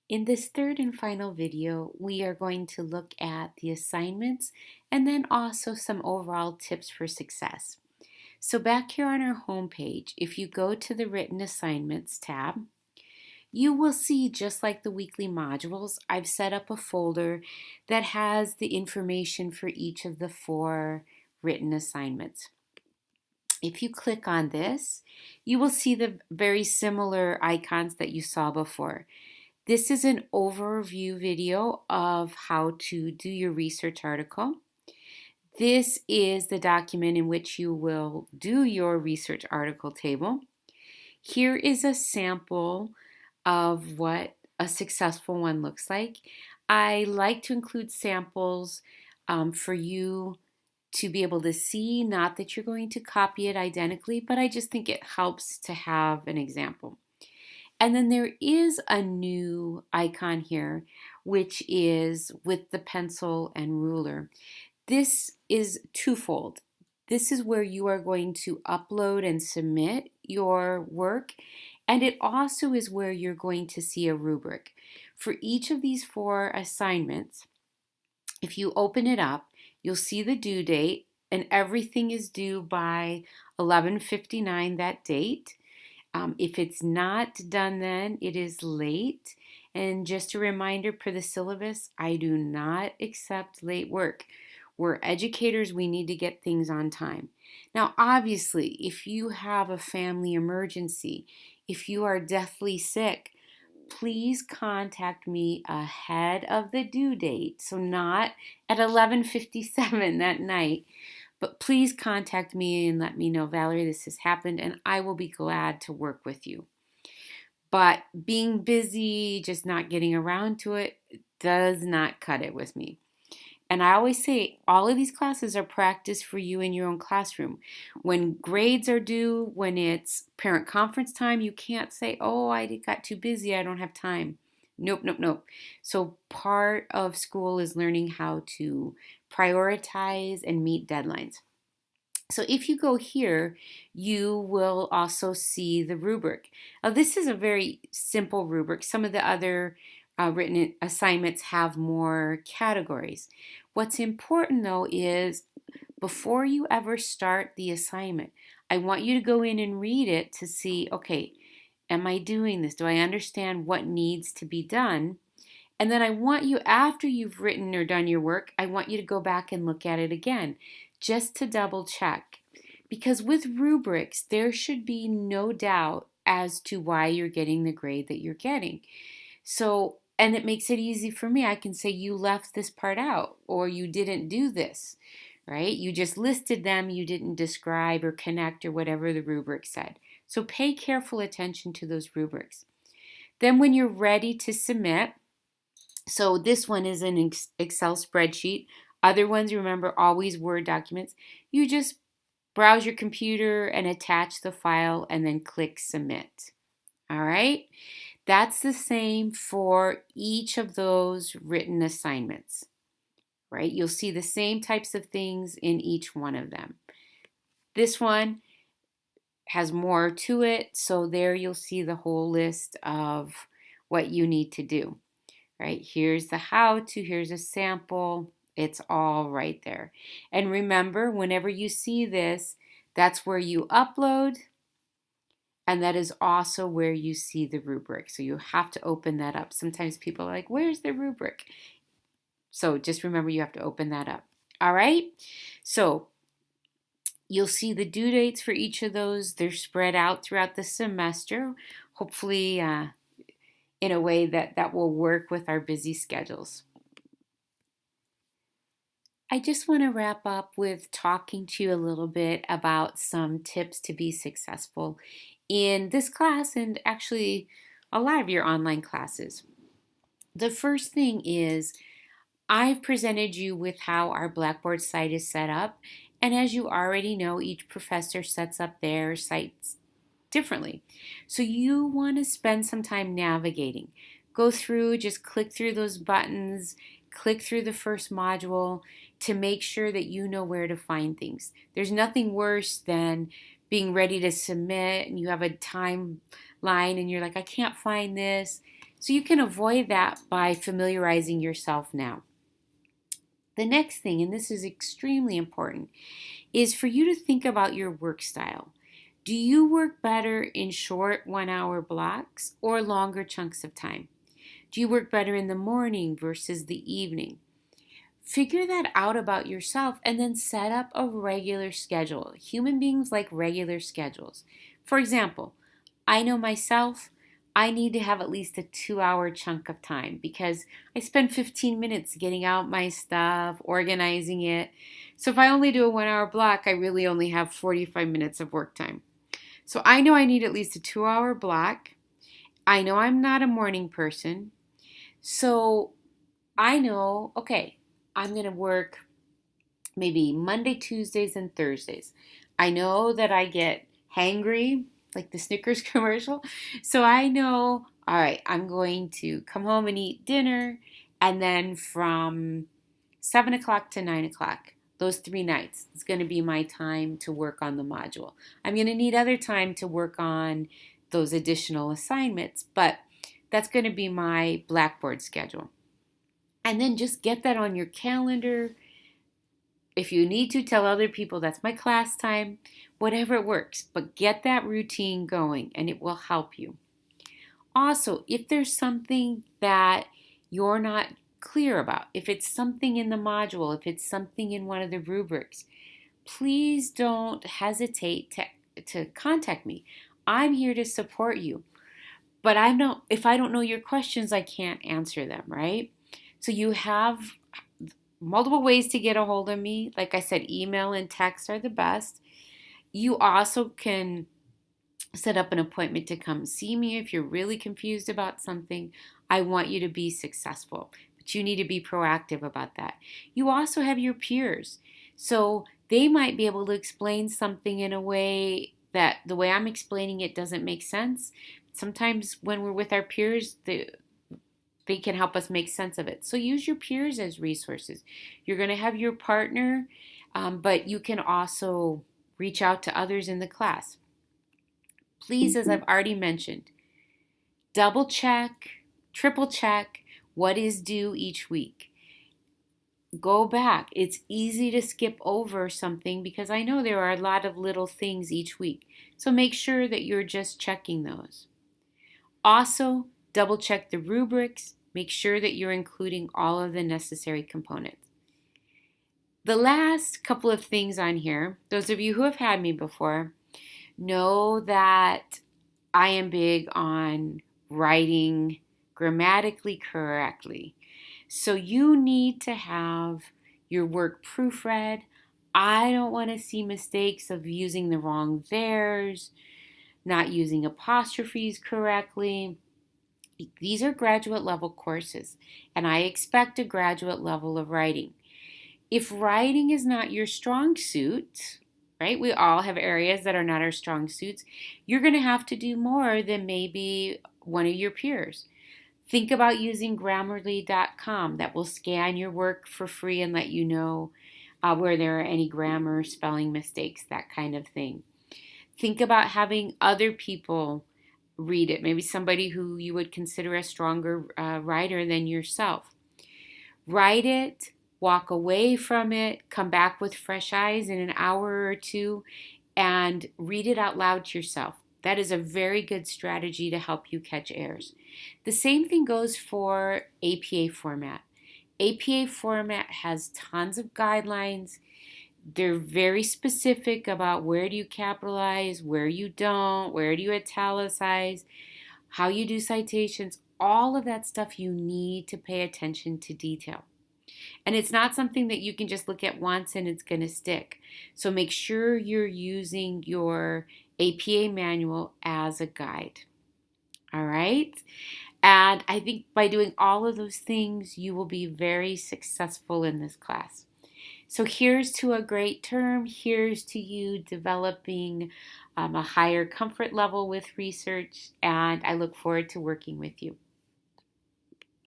In this third and final video, we are going to look at the assignments and then also some overall tips for success. So back here on our home page, if you go to the written assignments tab, you will see, just like the weekly modules, I've set up a folder that has the information for each of the 4 written assignments. If you click on this, you will see the very similar icons that you saw before. This is an overview video of how to do your research article. This is the document in which you will do your research article table. Here is a sample of what a successful one looks like. I like to include samples for you to be able to see, not that you're going to copy it identically, but I just think it helps to have an example. And then there is a new icon here, which is with the pencil and ruler. This is twofold. This is where you are going to upload and submit your work, and it also is where you're going to see a rubric. For each of these 4 assignments, if you open it up, you'll see the due date, and everything is due by 11:59 that date. If it's not done then, it is late. And just a reminder per the syllabus, I do not accept late work. We're educators, we need to get things on time. Now, obviously, if you have a family emergency, if you are deathly sick, please contact me ahead of the due date. So not at 11:57 that night, but please contact me and let me know, Valerie, this has happened, and I will be glad to work with you. But being busy, just not getting around to it, does not cut it with me. And I always say all of these classes are practice for you in your own classroom. When grades are due, when it's parent conference time, you can't say, oh, I got too busy, I don't have time. Nope, nope, nope. So part of school is learning how to prioritize and meet deadlines. So if you go here, you will also see the rubric. Now, this is a very simple rubric. Some of the other written assignments have more categories. What's important though is before you ever start the assignment, I want you to go in and read it to see, okay, am I doing this? Do I understand what needs to be done? And then I want you, after you've written or done your work, I want you to go back and look at it again just to double check. Because with rubrics, there should be no doubt as to why you're getting the grade that you're getting. So, and it makes it easy for me. I can say you left this part out or you didn't do this, right? You just listed them, you didn't describe or connect or whatever the rubric said. So pay careful attention to those rubrics. Then when you're ready to submit, so this one is an Excel spreadsheet. Other ones, remember, always Word documents. You just browse your computer and attach the file and then click submit. All right? That's the same for each of those written assignments, right? You'll see the same types of things in each one of them. This one has more to it, so there you'll see the whole list of what you need to do, right? Here's the how to, here's a sample. It's all right there. And remember, whenever you see this, that's where you upload, and that is also where you see the rubric. So you have to open that up. Sometimes people are like, where's the rubric? So just remember you have to open that up. All right? So you'll see the due dates for each of those. They're spread out throughout the semester, hopefully in a way that will work with our busy schedules. I just want to wrap up with talking to you a little bit about some tips to be successful in this class and actually a lot of your online classes. The first thing is I've presented you with how our Blackboard site is set up, and as you already know, each professor sets up their sites differently. So you want to spend some time navigating. Go through, just click through those buttons, click through the first module to make sure that you know where to find things. There's nothing worse than being ready to submit and you have a timeline and you're like, I can't find this. So you can avoid that by familiarizing yourself now. The next thing, and this is extremely important, is for you to think about your work style. Do you work better in short 1 hour blocks or longer chunks of time? Do you work better in the morning versus the evening? Figure that out about yourself and then set up a regular schedule. Human beings like regular schedules. For example, I know myself, I need to have at least a 2 hour chunk of time because I spend 15 minutes getting out my stuff, organizing it. So if I only do a 1 hour block, I really only have 45 minutes of work time. So I know I need at least a 2 hour block. I know I'm not a morning person. So I know, okay, I'm going to work maybe Monday, Tuesdays, and Thursdays. I know that I get hangry, like the Snickers commercial. So I know, all right, I'm going to come home and eat dinner. And then from 7 o'clock to 9 o'clock, those 3 nights, it's going to be my time to work on the module. I'm going to need other time to work on those additional assignments, but that's going to be my Blackboard schedule. And then just get that on your calendar. If you need to, tell other people that's my class time, whatever works, but get that routine going and it will help you. Also, if there's something that you're not clear about, if it's something in the module, if it's something in one of the rubrics, please don't hesitate to contact me. I'm here to support you. But if I don't know your questions, I can't answer them, right? So you have multiple ways to get a hold of me. Like I said, email and text are the best. You also can set up an appointment to come see me if you're really confused about something. I want you to be successful, but you need to be proactive about that. You also have your peers. So they might be able to explain something in a way that the way I'm explaining it doesn't make sense. Sometimes when we're with our peers, they can help us make sense of it. So use your peers as resources. You're going to have your partner, but you can also reach out to others in the class. Please, as I've already mentioned, double check, triple check what is due each week. Go back. It's easy to skip over something because I know there are a lot of little things each week. So make sure that you're just checking those. Also, double check the rubrics. Make sure that you're including all of the necessary components. The last couple of things on here, those of you who have had me before, know that I am big on writing grammatically correctly. So you need to have your work proofread. I don't want to see mistakes of using the wrong theirs, not using apostrophes correctly. These are graduate level courses, and I expect a graduate level of writing. If writing is not your strong suit, right? We all have areas that are not our strong suits. You're going to have to do more than maybe one of your peers. Think about using Grammarly.com that will scan your work for free and let you know where there are any grammar, spelling mistakes, that kind of thing. Think about having other people read it, maybe somebody who you would consider a stronger writer than yourself. Write it, walk away from it, come back with fresh eyes in an hour or two, and read it out loud to yourself. That is a very good strategy to help you catch errors. The same thing goes for APA format. APA format has tons of guidelines. They're very specific about where do you capitalize, where you don't, where do you italicize, how you do citations, all of that stuff you need to pay attention to detail. And it's not something that you can just look at once and it's going to stick. So make sure you're using your APA manual as a guide. All right? And I think by doing all of those things, you will be very successful in this class. So here's to a great term. Here's to you developing a higher comfort level with research. And I look forward to working with you.